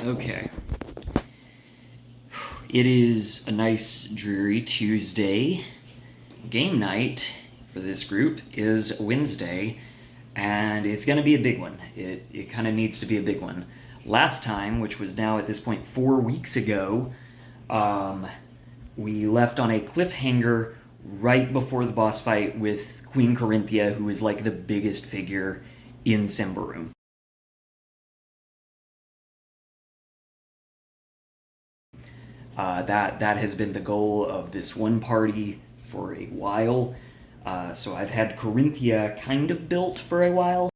Okay. It is a nice, dreary Tuesday. Game night for this group is Wednesday, and it's going to be a big one. It kind of needs to be a big one. Last time, which was now at this point 4 weeks ago, we left on a cliffhanger right before the boss fight with Queen Korinthia, who is like the biggest figure in Symbaroum. That has been the goal of this one party for a while. So I've had Korinthia kind of built for a while.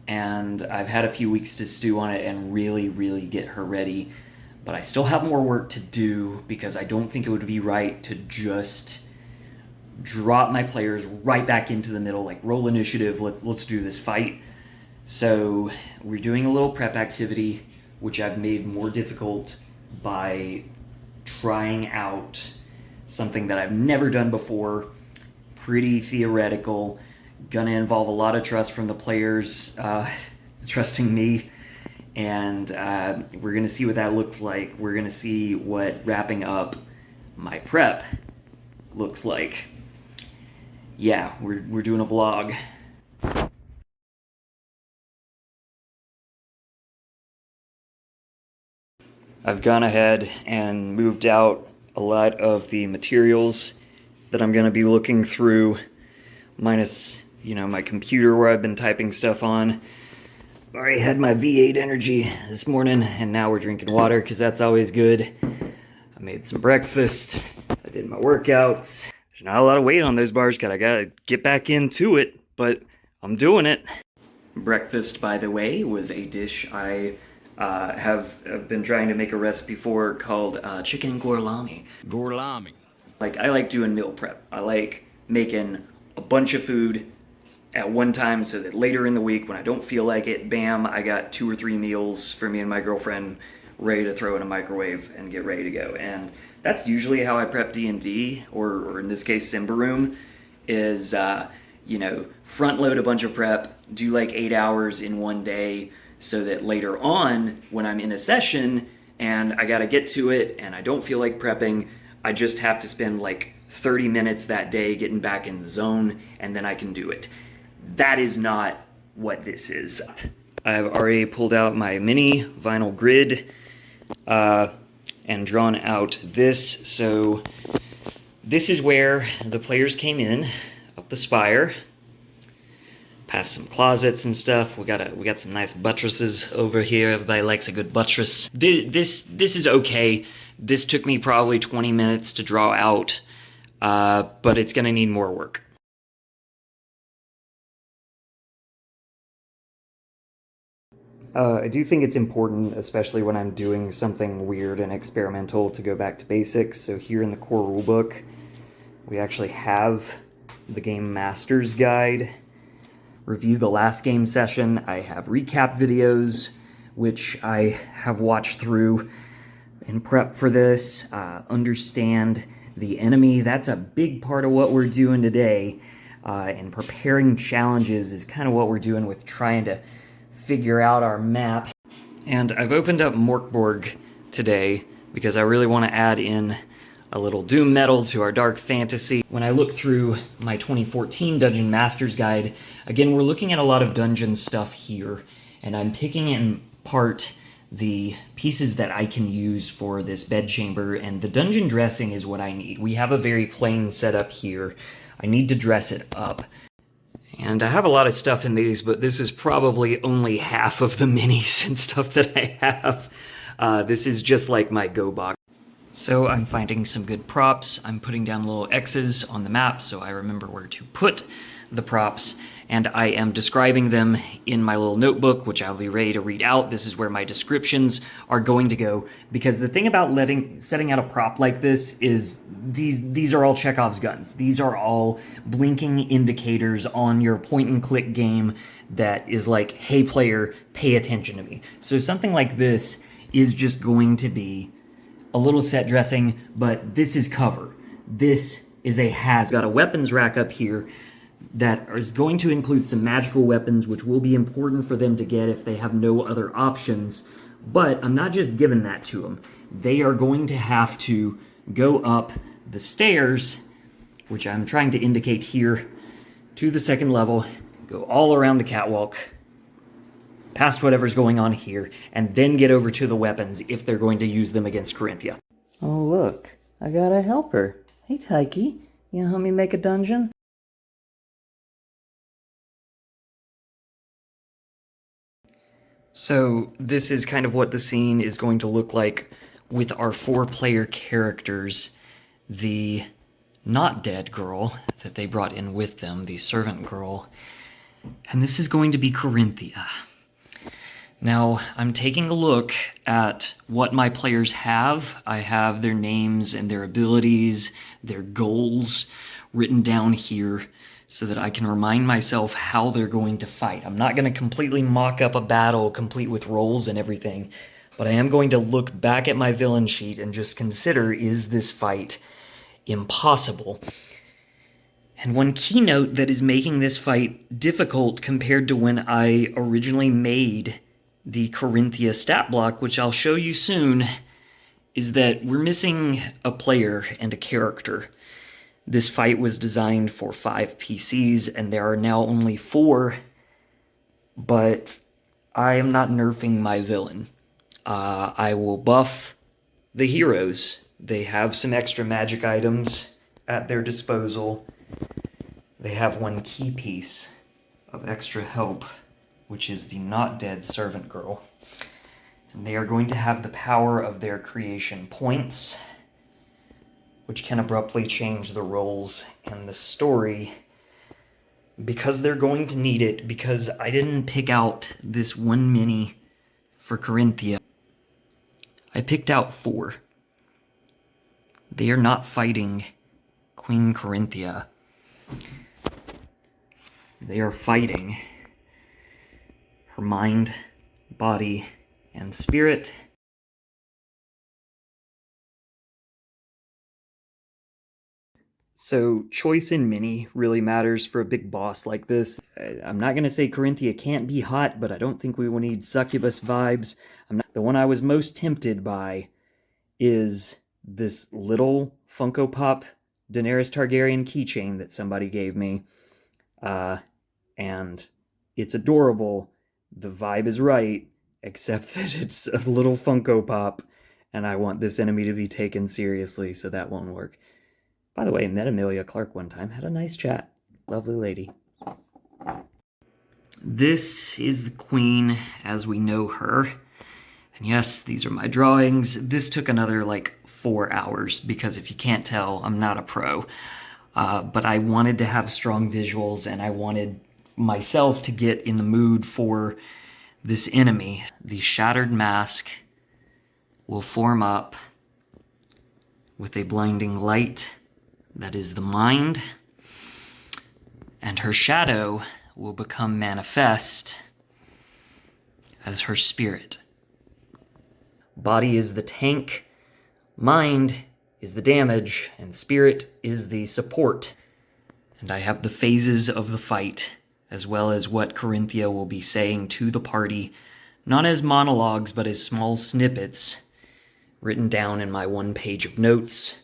And I've had a few weeks to stew on it and really get her ready. But I still have more work to do because I don't think it would be right to just drop my players right back into the middle, like roll initiative, let's do this fight. So we're doing a little prep activity, which I've made more difficult by trying out something that I've never done before, pretty theoretical, gonna involve a lot of trust from the players, trusting me, and we're gonna see what that looks like. We're gonna see what wrapping up my prep looks like. Yeah, we're doing a vlog. I've gone ahead and moved out a lot of the materials that I'm going to be looking through, minus, my computer where I've been typing stuff on. Already had my V8 energy this morning, and now we're drinking water because that's always good. I made some breakfast. I did my workouts. There's not a lot of weight on those bars because I got to get back into it, but I'm doing it. Breakfast, by the way, was a dish I have been trying to make a recipe for called chicken gourlami. Gourlami. I like doing meal prep. I like making a bunch of food at one time so that later in the week when I don't feel like it, bam, I got 2 or 3 meals for me and my girlfriend ready to throw in a microwave and get ready to go. And that's usually how I prep D&D, or in this case Symbaroum, is front load a bunch of prep, do like 8 hours in one day, so that later on, when I'm in a session and I gotta get to it and I don't feel like prepping, I just have to spend like 30 minutes that day getting back in the zone, and then I can do it. That is not what this is. I've already pulled out my mini vinyl grid and drawn out this. So this is where the players came in, up the spire. Past some closets and stuff. We got some nice buttresses over here. Everybody likes a good buttress. This is okay. This took me probably 20 minutes to draw out, but it's gonna need more work. I do think it's important, especially when I'm doing something weird and experimental, to go back to basics. So here in the core rulebook, we actually have the Game Master's Guide. Review the last game session. I have recap videos, which I have watched through in prep for this. Understand the enemy. That's a big part of what we're doing today. And preparing challenges is kind of what we're doing with trying to figure out our map. And I've opened up Morkborg today because I really want to add in a little Doom metal to our dark fantasy. When I look through my 2014 Dungeon Master's Guide, again, we're looking at a lot of dungeon stuff here, and I'm picking in part the pieces that I can use for this bedchamber, and the dungeon dressing is what I need. We have a very plain setup here. I need to dress it up. And I have a lot of stuff in these, but this is probably only half of the minis and stuff that I have. This is just like my go box. So I'm finding some good props. I'm putting down little X's on the map so I remember where to put the props, and I am describing them in my little notebook, which I'll be ready to read out. This is where my descriptions are going to go, because the thing about setting out a prop like this is these are all Chekhov's guns. These are all blinking indicators on your point-and-click game that is like, hey player, pay attention to me. So something like this is just going to be a little set dressing, but this is cover. This is a hazard. Got a weapons rack up here. that is going to include some magical weapons, which will be important for them to get if they have no other options. But I'm not just giving that to them. They are going to have to go up the stairs, which I'm trying to indicate here, to the second level, go all around the catwalk, past whatever's going on here, and then get over to the weapons if they're going to use them against Korinthia. Oh, look, I got a helper. Hey, Taiki, you help me make a dungeon? So this is kind of what the scene is going to look like with our 4-player characters. The not dead girl that they brought in with them, the servant girl, and this is going to be Korinthia. Now, I'm taking a look at what my players have. I have their names and their abilities, their goals written down here so that I can remind myself how they're going to fight. I'm not going to completely mock up a battle complete with rolls and everything, but I am going to look back at my villain sheet and just consider, is this fight impossible? And one keynote that is making this fight difficult compared to when I originally made the Korinthia stat block, which I'll show you soon, is that we're missing a player and a character. This fight was designed for 5 PCs, and there are now only 4, but I am not nerfing my villain. I will buff the heroes. They have some extra magic items at their disposal. They have 1 key piece of extra help, which is the not dead servant girl. And they are going to have the power of their creation points, which can abruptly change the roles and the story, because they're going to need it, because I didn't pick out this 1 mini for Korinthia. I picked out 4. They are not fighting Queen Korinthia. They are fighting her mind, body, and spirit. So choice in mini really matters for a big boss like this. I'm not going to say Korinthia can't be hot, but I don't think we will need succubus vibes. The one I was most tempted by is this little Funko Pop Daenerys Targaryen keychain that somebody gave me. And it's adorable. The vibe is right, except that it's a little Funko Pop, and I want this enemy to be taken seriously, so that won't work. By the way, I met Emilia Clarke one time, had a nice chat. Lovely lady. This is the queen as we know her. And yes, these are my drawings. This took another 4 hours, because if you can't tell, I'm not a pro. But I wanted to have strong visuals, and I wanted myself to get in the mood for this enemy. The shattered mask will form up with a blinding light that is the mind, and her shadow will become manifest as her spirit. Body is the tank, mind is the damage, and spirit is the support. And I have the phases of the fight, as well as what Korinthia will be saying to the party, not as monologues, but as small snippets written down in my 1 page of notes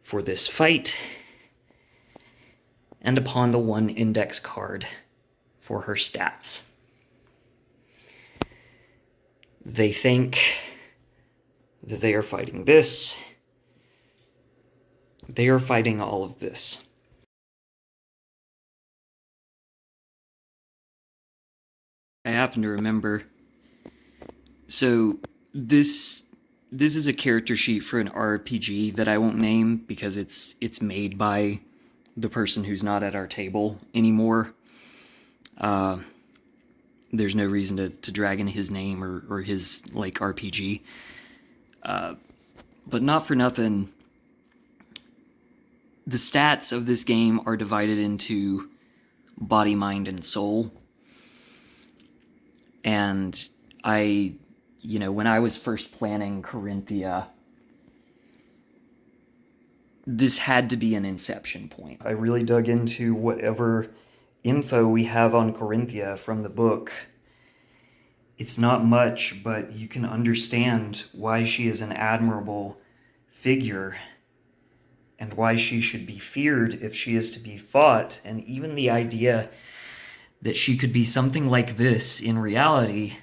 for this fight, and upon the 1 index card for her stats. They think that they are fighting this. They are fighting all of this. I happen to remember, so this is a character sheet for an RPG that I won't name because it's made by the person who's not at our table anymore. There's no reason to drag in his name or his RPG. But not for nothing, the stats of this game are divided into body, mind, and soul. And when I was first planning Korinthia, this had to be an inception point. I really dug into whatever info we have on Korinthia from the book. It's not much, but you can understand why she is an admirable figure and why she should be feared if she is to be fought. And even the idea that she could be something like this in reality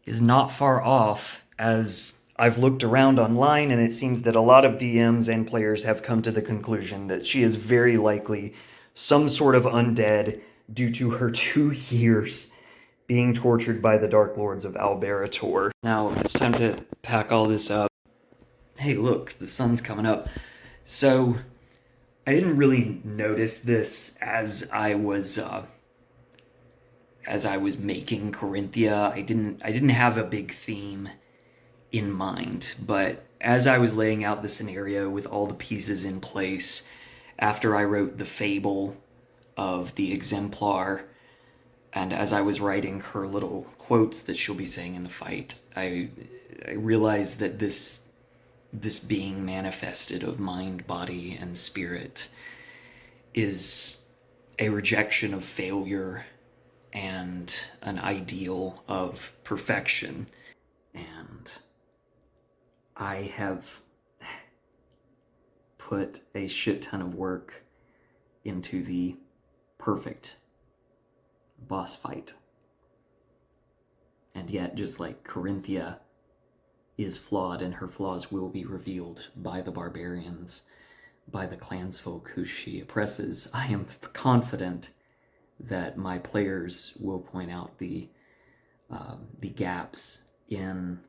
is not far off, as I've looked around online and it seems that a lot of DMs and players have come to the conclusion that she is very likely some sort of undead due to her 2 years being tortured by the Dark Lords of Alberator. Now, it's time to pack all this up. Hey, look, the sun's coming up. So, I didn't really notice this as I was making Korinthia. I didn't have a big theme in mind, but as I was laying out the scenario with all the pieces in place, after I wrote the fable of the exemplar, and as I was writing her little quotes that she'll be saying in the fight, I realized that this being manifested of mind, body, and spirit is a rejection of failure and an ideal of perfection. And I have put a shit ton of work into the perfect boss fight. And yet, just like Korinthia is flawed and her flaws will be revealed by the barbarians, by the clansfolk who she oppresses, I am confident that my players will point out the gaps in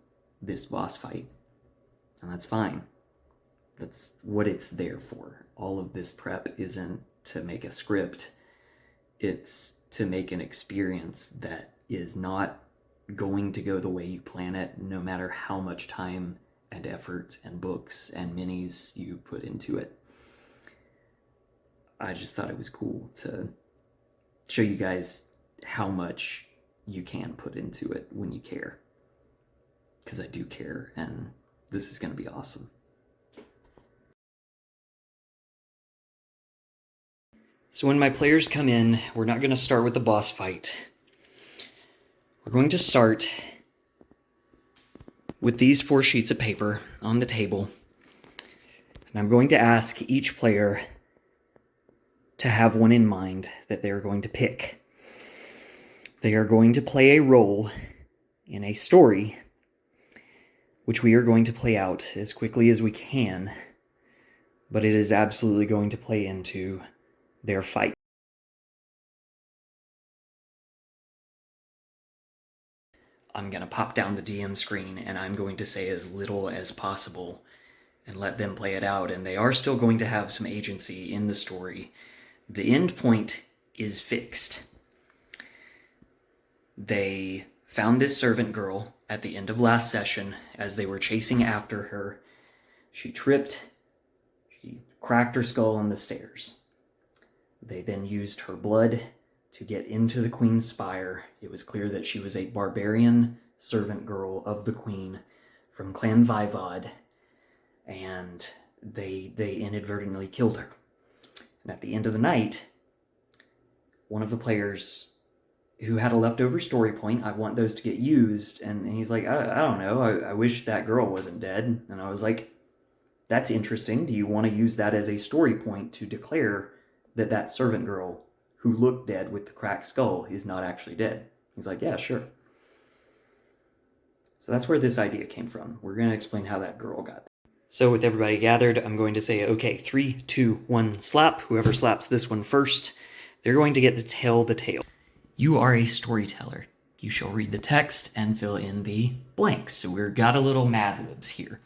this boss fight. And that's fine. That's what it's there for. All of this prep isn't to make a script. It's to make an experience that is not going to go the way you plan it, no matter how much time and effort and books and minis you put into it. I just thought it was cool to show you guys how much you can put into it when you care. Because I do care, and this is going to be awesome. So when my players come in, we're not going to start with the boss fight. We're going to start with these 4 sheets of paper on the table. And I'm going to ask each player to have one in mind that they're going to pick. They are going to play a role in a story, which we are going to play out as quickly as we can, but it is absolutely going to play into their fight. I'm going to pop down the DM screen and I'm going to say as little as possible and let them play it out, and they are still going to have some agency in the story. The end point is fixed. They found this servant girl at the end of last session as they were chasing after her. She tripped. She cracked her skull on the stairs. They then used her blood to get into the Queen's spire. It was clear that she was a barbarian servant girl of the Queen from Clan Vivod, and they inadvertently killed her. And at the end of the night, one of the players who had a leftover story point, I want those to get used, and he's like, I don't know, I wish that girl wasn't dead. And I was like, that's interesting. Do you want to use that as a story point to declare that that servant girl who looked dead with the cracked skull is not actually dead? He's like, yeah, sure. So that's where this idea came from. We're going to explain how that girl got there. So with everybody gathered, I'm going to say, okay, 3, 2, 1, slap. Whoever slaps this one first, they're going to get to tell the tale. You are a storyteller. You shall read the text and fill in the blanks. So we've got a little Mad Libs here.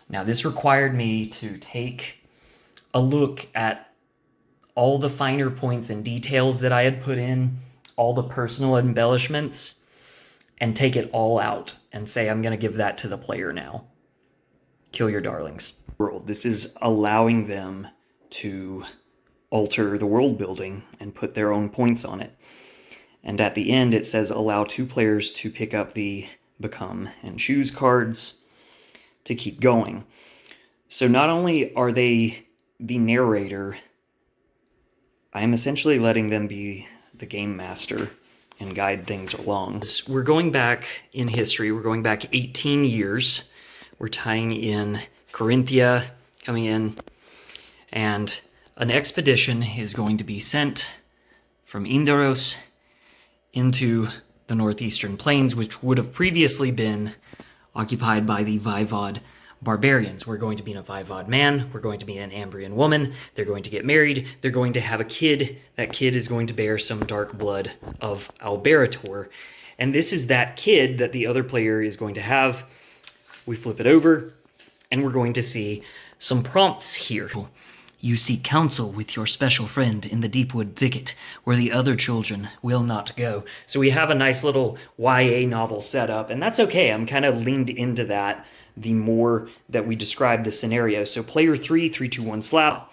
Now this required me to take a look at all the finer points and details that I had put in, all the personal embellishments, and take it all out and say, I'm going to give that to the player now. Kill your darlings. This is allowing them to alter the world building and put their own points on it. And at the end, it says allow 2 players to pick up the become and choose cards to keep going. So not only are they the narrator, I am essentially letting them be the game master and guide things along. We're going back in history. We're going back 18 years. We're tying in Korinthia coming in, and an expedition is going to be sent from Indaros into the northeastern plains, which would have previously been occupied by the Vaivod barbarians. We're going to be in a Vaivod man. We're going to be an Ambrian woman. They're going to get married. They're going to have a kid. That kid is going to bear some dark blood of Alberator. And this is that kid that the other player is going to have. We flip it over, and we're going to see some prompts here. You seek counsel with your special friend in the deepwood thicket, where the other children will not go. So we have a nice little YA novel set up, and that's okay. I'm kind of leaned into that the more that we describe the scenario. So player 3, 3, 2, 1, slap.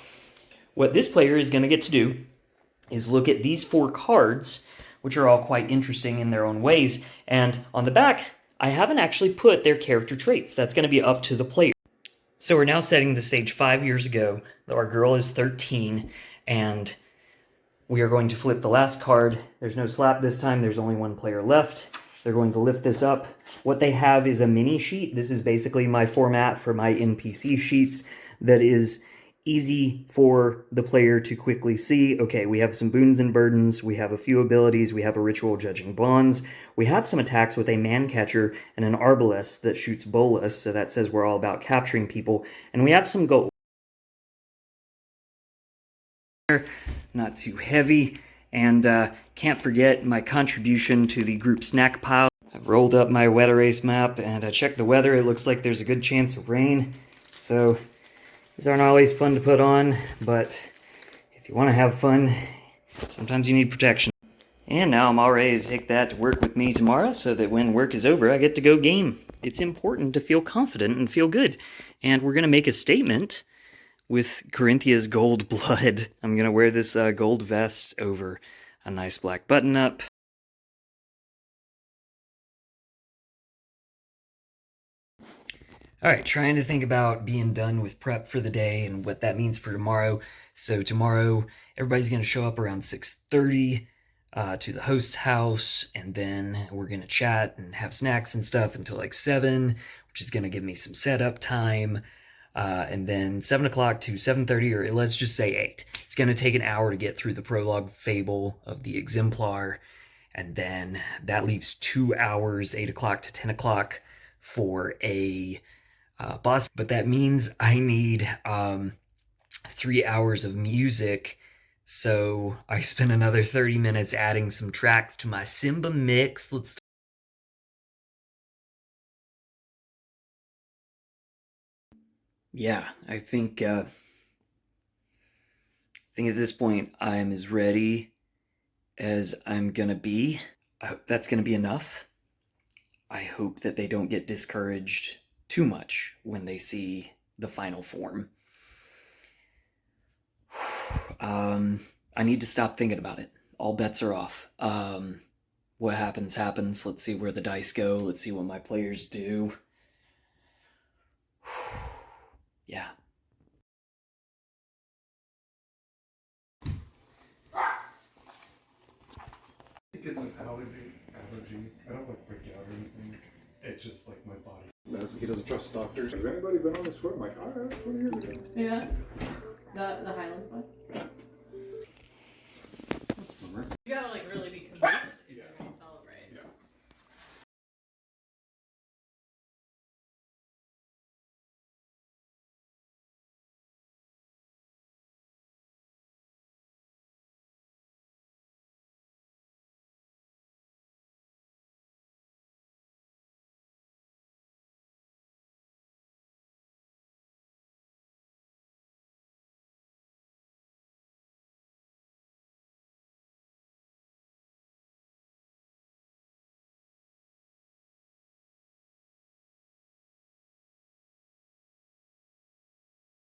What this player is going to get to do is look at these 4 cards, which are all quite interesting in their own ways. And on the back, I haven't actually put their character traits. That's going to be up to the player. So we're now setting the stage 5 years ago. Our girl is 13, and we are going to flip the last card. There's no slap this time. There's only one player left. They're going to lift this up. What they have is a mini sheet. This is basically my format for my NPC sheets that is easy for the player to quickly see. Okay, we have some boons and burdens. We have a few abilities. We have a ritual judging bonds. We have some attacks with a man catcher and an arbalest that shoots bolas. So that says we're all about capturing people. And we have some gold. Not too heavy. And can't forget my contribution to the group snack pile. I've rolled up my weather race map and I checked the weather. It looks like there's a good chance of rain. So these aren't always fun to put on, but if you want to have fun, sometimes you need protection. And now I'm all ready to take that to work with me tomorrow so that when work is over, I get to go game. It's important to feel confident and feel good. And we're going to make a statement with Corinthia's gold blood. I'm going to wear this gold vest over a nice black button-up. All right, trying to think about being done with prep for the day and what that means for tomorrow. So tomorrow, everybody's going to show up around 6:30 to the host's house, and then we're going to chat and have snacks and stuff until like 7, which is going to give me some setup time. And then 7 o'clock to 7:30, or let's just say 8. It's going to take an hour to get through the prologue fable of the exemplar, and then that leaves 2 hours, 8 o'clock to 10 o'clock, for a boss. But that means I need 3 hours of music, so I spent another 30 minutes adding some tracks to my Symba mix. Yeah, I think at this point I'm as ready as I'm gonna be. I hope that's gonna be enough. I hope that they don't get discouraged too much when they see the final form. I need to stop thinking about it. All bets are off. What happens, happens. Let's see where the dice go. Let's see what my players do. Yeah. I think it's an allergy. I don't like break out or anything. It's just like my body. He doesn't trust doctors. Has anybody been on this foot? I'm like, all right, 20 years ago. Yeah. The Highlands one?